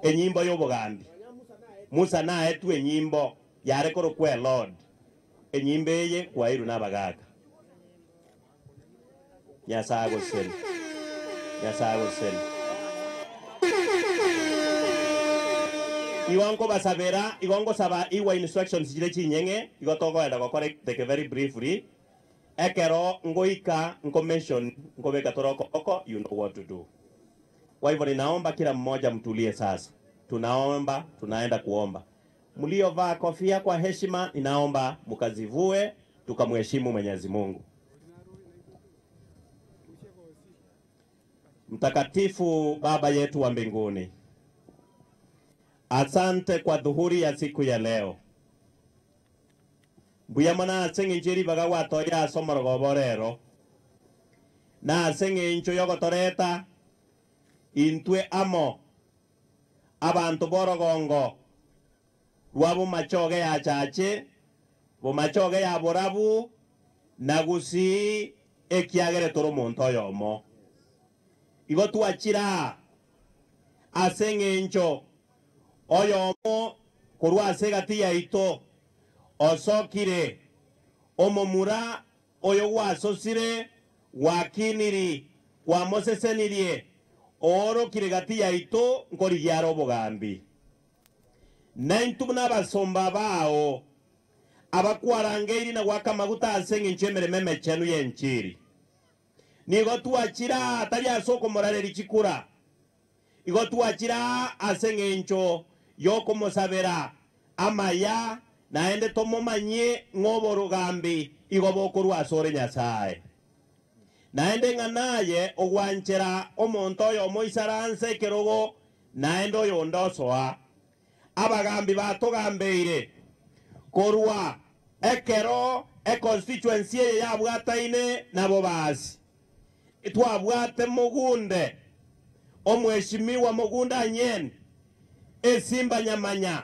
Enyimbo y'obugambi. Musa nae tu enyimbo yare korokwe Lord. Enyimbe ye kwa iru n'abagaga. Nyasago sen. Nyasago sen. Iwanko basabera, iwanko saba iwa instructions jire chinyenge, igotogo enda gokore take very briefly. Ekero ngoika nko mention nko beka toroko oko, you know what to do. Kwa hivyo ninaomba kila mmoja mtulie sasa. Tunaomba, tunaenda kuomba. Mliovaa kofia kwa heshima, ninaomba mkazivue, tukamheshimu Mwenyezi Mungu. Mtakatifu Baba yetu wa mbinguni, asante kwa dhuhuri ya siku ya leo. Bw'Omanga asenga injiri baga watoya asomoro goborero. Na asenga incho yogotoreta intwe amo abantu borogongo rwa Bomachoge ya Chache, Bomachoge ya borabu na gusi ekiagere toro monto yomo. Igo tuachira asenge incho oyomo kurwa asegati ya ito osokire omomura oyo wasosire wakiniri wamosesenirie oro kiregati ya ito nkori yaro bogambi naintubuna basomba bao abakwarangeiri na gwaka maguta asenge inchemere meme chenu yenchiri nigo tuachira atari asoko morareri chikura igo tuachira asenge incho yoko mosabera amaya naende tomomanye ng'oborogambi igo bokorwa asore Nyasaye naende ng'anaye ogwanchera omonto oyo moisaranse kerogo naende oyo ndosoa abagambi batogambeire korwa ekero constituency ya bwataine nabo basi twabwate mugunde omweshimiwa mugunda nyen esimba nyamanya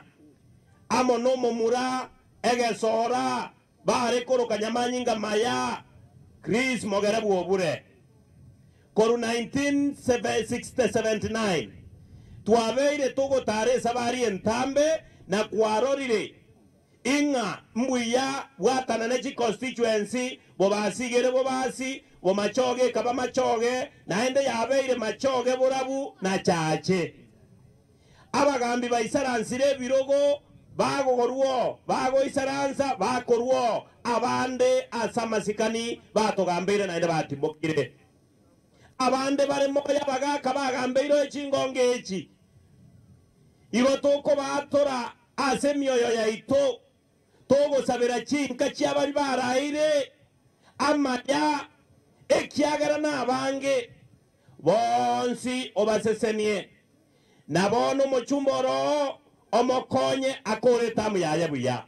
amo no momura egesora bare koroka nyamanyinga maya Chris Mogera Bwobure koru 1979 twabeire togo tare sabari entambe na kwarorire inga mbuya bwatana nechi constituency bobasigere bobasi Bomachoge kaba Machoge naende yabeire Machoge borabu na Chache abagambi baisaransire birogo bagogorwo bago isaransa bakorwo abande asamasikani batogambire naende batimbokire abande bare moya bagaka bagambeiro echingonge echi igo toko batora asemioyo ya ito togo sabera chinka chiabari baraire amaya ekiagara na abange bonsi obasesenie nabono mochumboro omokonye akore tamu ya buya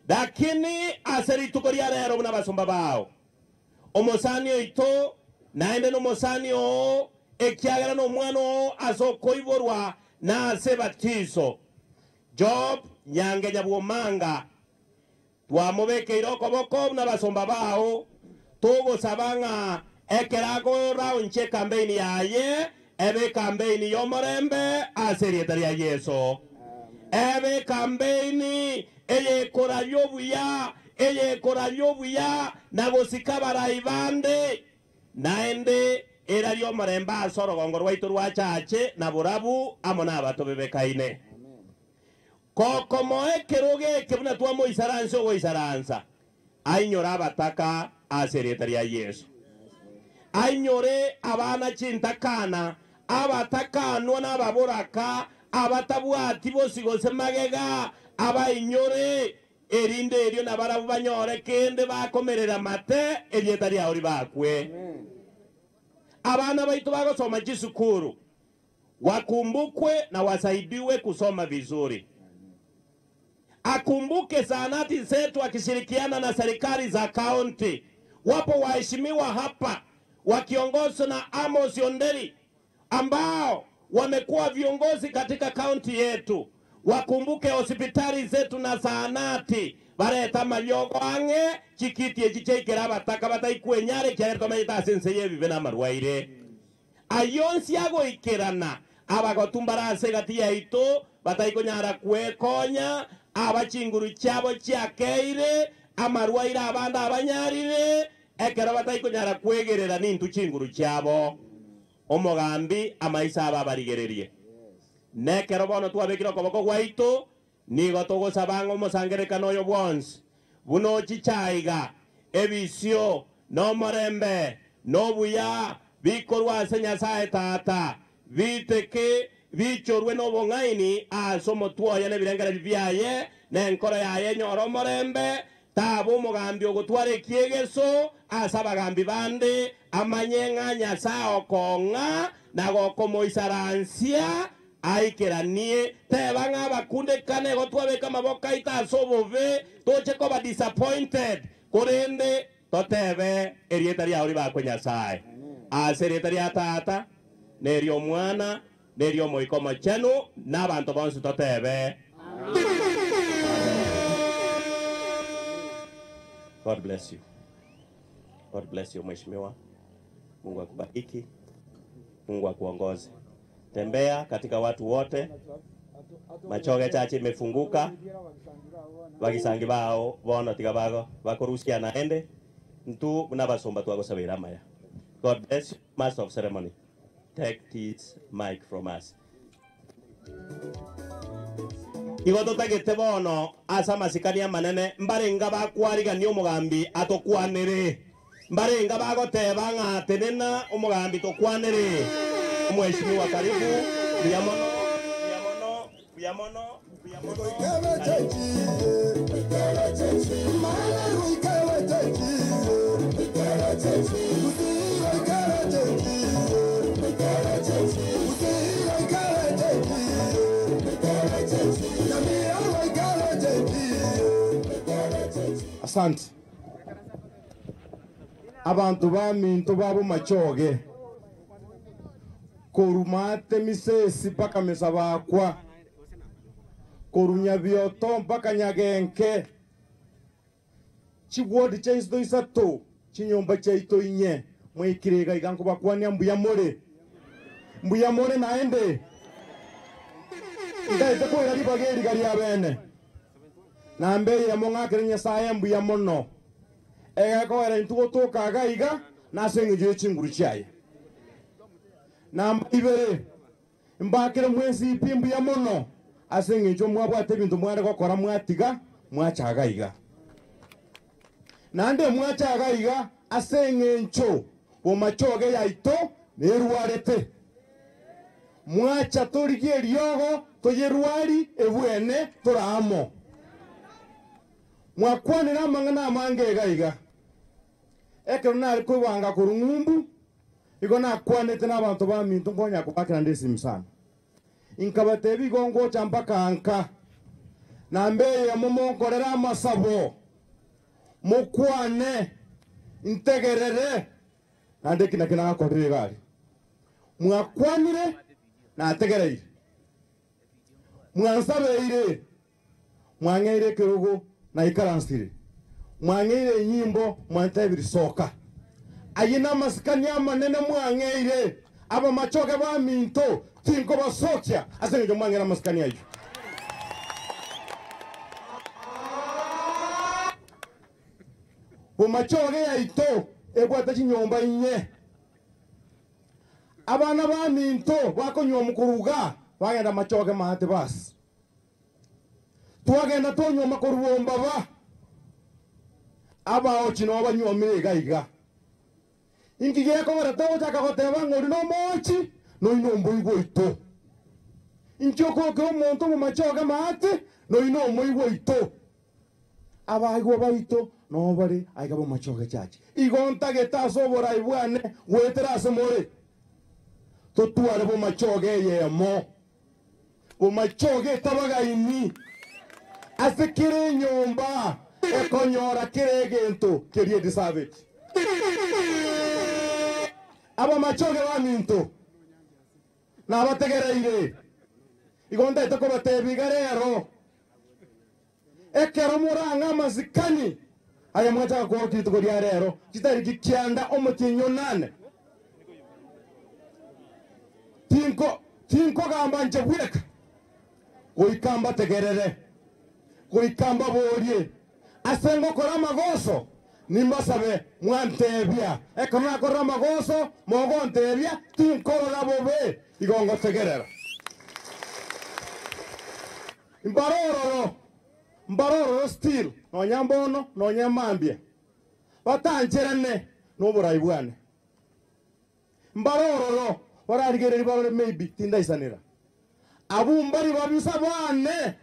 lakini aseri tukoria rero na basomba bao omosanio ito naende no mosanio ekiagara no mwano asokoiborwa na sebatizo Job Nyangenya Bw'Omanga twamubekeire okoboko n'abasomba bao tugusaba ng'a ekerago raunche campaign yaye ebe campaign y'omorembe ase erieta ria Yesu ebe campaign eyekora lyobuya na gusika barai bande naende era ly'omorembe ase orugongo rwaitu rwa Chache na burabu amo n'abato bebekaine kokomoe keroge buna twamoisaransa ogoisaransa ainyora abataka ase erieta ria Yesu ainyore abana chintakana abatakanwa n'ababoraka abatabwati bosigose magega abainyore erinde erio nabarabu banyore kende bakomerera mate erieta riao ribakwe abana baitu bagosoma chisukuru wakumbukwe na wasaidiwe kusoma vizuri. Akumbuke zahanati zetu akishirikiana na serikali za kaunti. Wapo waheshimiwa hapa wakiongozwa na Amos Onderi ambao wamekuwa viongozi katika kaunti yetu. Wakumbuke hospitali zetu na zahanati bareta malyogo ange chikiti echicheikera bataka bataikwenyare kyaerto mayita sense yebi bena marwaire ayonsi ago ikerana abagotumbarase gati yaito bataikonyara kwekonya abachinguru cyabo cyakeire amarwaire abanda abanyarire ekera bataikonyara kwegerera nintu chinguru cyabo omugambi amaisa ababarigererie nekero bono twabekira koboko gwaito nigo togosabanga omosangerekano oyo bwonsi buno chichaiga ebisio n'omorembe n'obuya bikorwa ase Nyasaye tata biteke bichorwe n'obong'aini ase omotwoya n'ebirengere bibyaye n'enkoro yaye nyora omorembe taba omogambi ogotwara ekiegeso ase abagambi bande amanye ng'a Nyasaye okong'a nagokomoisaransia aikeranie teba ng'a bakundekane gotwabeka amaboko aito ase obobe toche koba disappointed korende totebe erieta riao ribakwe Nyasaye ase erieta ria tata nerio mwana nerio moikomo chenu n'abantu bonsi totebe. God bless you. God bless you mheshimiwa. Mungu akubariki. Mungu akuongoze. Tembea katika watu wote. Machoge Chache imefunguka. Bagisangi bao bono tigabago bakorusia naende. Ntu unabasomba twagosabira maya. God bless you. Master of ceremony. Take this mic from us. Igoto tagete bono asa masikania manene mbarenga bakwariga ni omugambi atokwanere mbarenga bagoteba ng'a tenena omugambi tokwanere omweshimiwa karibu buyamono Asante. Abantu baminto babo Bomachoge korumate misesi paka mesabakwa korunya bioto mpaka Nyagenke chigwodi chaisto isato chinyomba chaito inye mwikirega iganko bakwania mbuyamore naende ndaite kwera libageri gari abene nambe ya mongakere Nyasaye mbuyamono egako era ntugo tokaga iga nasengeje chinguru chaye namba ibere mbakire mwensi ipimbu ya mono asengeje mwabwate bintu mware gokora mwatiga mwachaga iga nande mwachaga iga asengencho Bomachoge yaito nerwarete mwacha torigie riogo toyerwari ebwene toramo mwakwanira mangana mangega iga ekero nari kwibanga kurungumbu igo nakwanete n'abantu bamintu ngonya kubakira ndesi sana inkabatebi gongo champaka anka nambe ya momonkorera amasabo mukwane integerere nande kina akorire gari mwakwanire na tegereire mwansabeire mwangeire kirugo na ikaransire mwangeire nyimbo mwantebiri soka ayina masikani amanene mwangeire aba machoge ba minto tinko basokya asenge mwangera masikani ayo Bomachoge yaito egwata chinyomba inye abana ba minto bakonywa mukuruga bagenda machoge mahate basi twagenda tonywa makurubomba ba aba ochino banywa gaiga ingige ko barata chaka goteba ngori no mochi no inombo igwito inchoko ko monto Bomachoge mahate no inombo igwito aba igwa baito no bari aiga Bomachoge Chache igonta getaso borai bwane weterase more totuare Bomachoge yemo Bomachoge tabagaini asekire nyomba ekonyora kiregento kerie disavit aba Bomachoge ba minto na bategereire igonta itako batebiga rero ekero muranga mazikani aya mwacha ko kitu ko dia rero kitari kikianda omutinyo nane tinko gamba nje bweka kuikamba tegerere kuikamba borie asengo kora magoso nimbasabe mwantebia ekona kora magoso mogo ntebia tinko labobe igongo tegerera mbaroro still no nyambono no nyamambia batangerane no burai bwane mbaroro bararigereri barore maybe tindaisanira abumbari babisa bane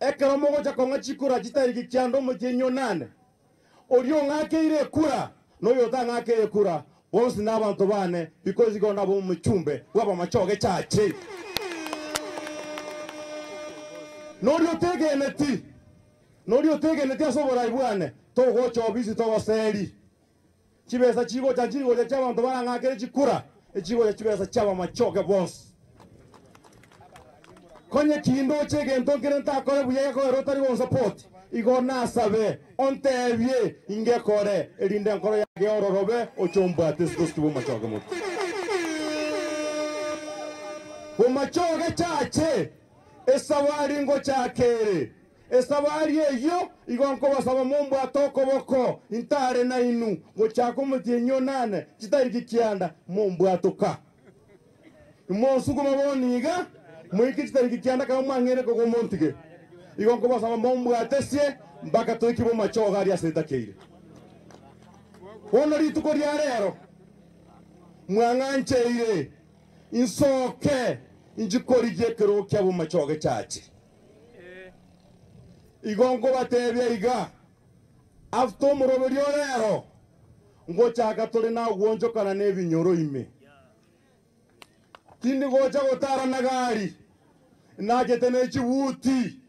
ekero mogo chakonga chikura chitariki kyando mugenyo nane orio ngakeire kura no yota ngakeire kura bonsi n'abantu bane because igona bo muchumbe waba Bomachoge Chache Norio tegeneti asobora ibwane togo chobisi togo seri chibesa chigo cha bantu barangakere chikura echigo cha chibesa cha Bomachoge boss konye kindo chege ntonkere ntakore buye ko rotari on support igona sabe ontebie ingekore erinde nkoro yage ororobe ochomba testosti Bomachoge mutu Bomachoge Chache esawari ngo chakere esawari eyo igonko basaba mumbu atoko boko intare na inu ngo chako mutinyo nane kitari kikianda mumbu atoka monsuko maboniga mwiki kitari kikianda kama mwangere ko montige igonko basaba mumbu atesie mpaka toiki Bomachoge ari asetakeire ono rituko rya rero mwangancheire insoke injikorije kero kya Bomachoge Chache igongo batebya iga afto muroberi orero ngo chaka tole na gonjo kana nebinyoro ime tindi gocha gotara na gari najete ne chibuti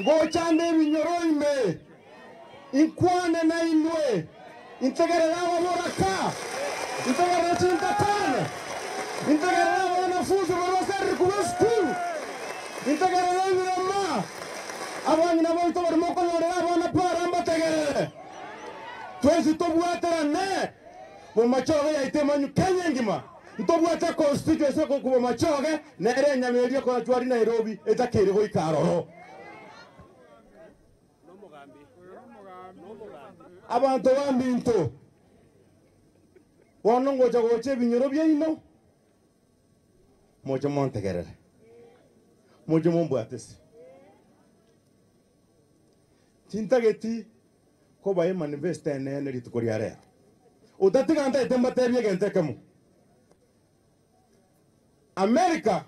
gocha nebinyoro ime inkwane na inwe integerera waboraka integerera chintatana integerera wanafunzi barosari kubesku integerera mirama abanyi nabo itobari moko yorera abana para mbategerere twezi tobwatera ne Bomachoge yaitemanyu Kenya ngima ntobwata constituency ko Bomachoge nere nyameria ko chwari Nairobi etakere go ikaroro abantu bambinto wanongo jagoche binyoro byeino mojo montegerere mojo mombwatesi tintageti ko baye manifest ene ritukoria rero utatiga nta itembatebye gentekemo America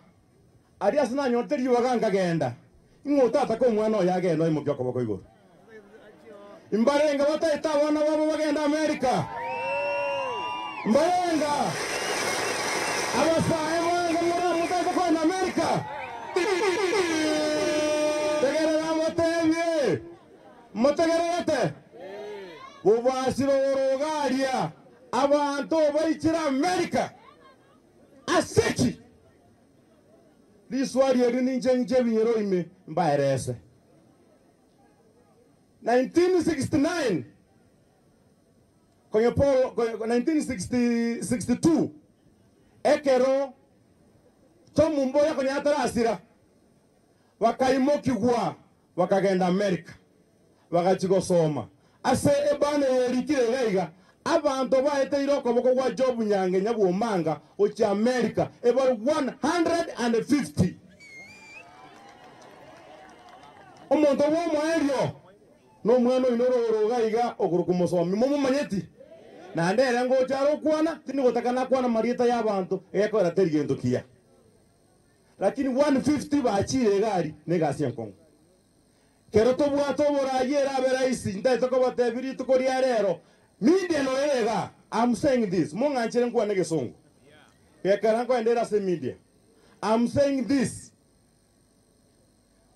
ari asina nyoteri waganga genda ingotata ko mwana oyagenda imo byoko bako igoro imbarenga bataita abana babo bagenda America mbarenga abasaye banga muri mutaka kwa America tegerera motebye motegerete ubasiro rogaria abantu bayikira America aseki This word you didn't change ime mbaerese. 1969 kwenye 1962 ekero tomu mboya kwenye atarasira wakaimokigwa wakagenda America wakachigosoma ase ebane yerikire gaiga abantu baete iroko boko kwa job Nyangenya Bw'Omanga uchi America about 150 omonto wo mwaerio no mwana inoro gaiga ogurukumosomi momo manyeti na ndere ngo charo kwana tini gotakana kwana marieta y'abantu eko raterigendo kia lakini 150 bachire gari negasi enkongo kero to bwato boragera beraisi ndaito ko batebiri tukori arero media no erega. I'm saying this monga nchere nkwa nege songo ekara ko endera se media. I'm saying this,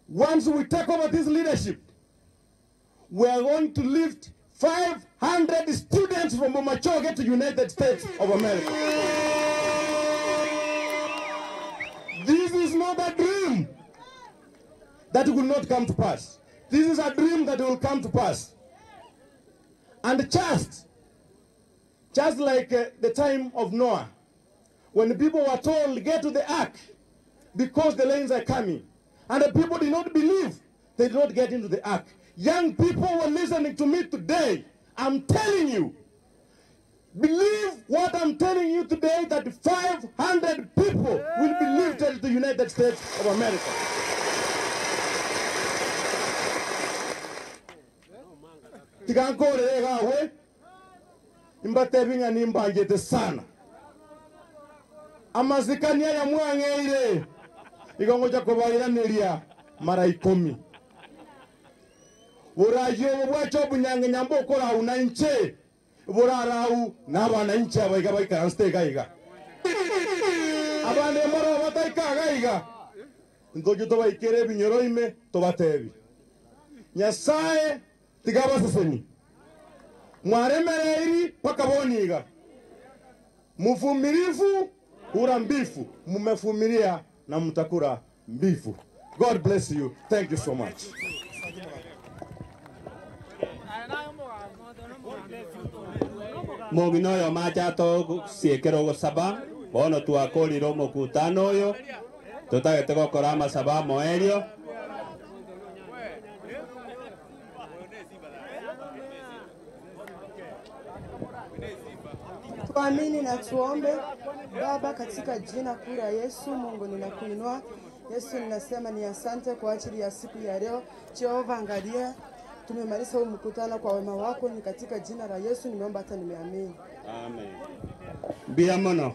once we take over this leadership, we are going to lift 500 students from Bomachoge to United States of America. This is not a dream that will not come to pass. This is a dream that will come to pass. And just like the time of Noah, when the people were told, get to the ark, because the rains are coming, and the people did not believe, they did not get into the ark. Young people were listening to me today. I'm telling you, believe what I'm telling you today, that 500 people will be lifted to the United States of America. Tikankore gawe imbatebinya nimbangete sana. Amazikania ya mwangeire igongoja kubairaniria mara 10. Burayo bwacho Nyangenya mbokora unanche burarau n'abana inche abayiga bayika steka iga abane mara batayika gaiga ngojo to bayikere binyoro ime to batebi Nyasaye tigaba seseni mwaremereri pakaboniga mufumirifu ura mbifu mumefumiria na mtakura mbifu. God bless you. Thank you so much. Mogino yo machato siekero go saba bono tuakoliro mokutano yo tutagete gokora amasaba moerio Tuamini na tuombe. Baba, katika jina kuu la Yesu, Mungu ninakuinua. Yesu, ninasema ni asante kwa ajili ya siku ya leo. Jehova, angalia tumemaliza huu mkutano kwa wema wako, ni katika jina la Yesu nimeomba hata nimeamini. Amen. Bia mono.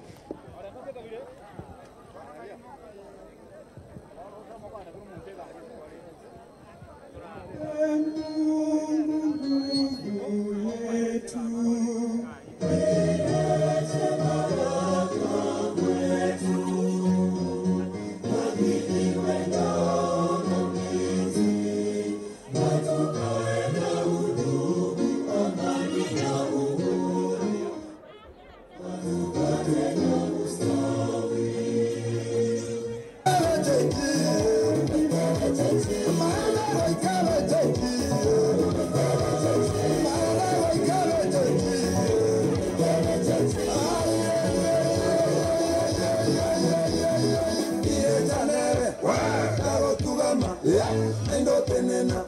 Endo tenena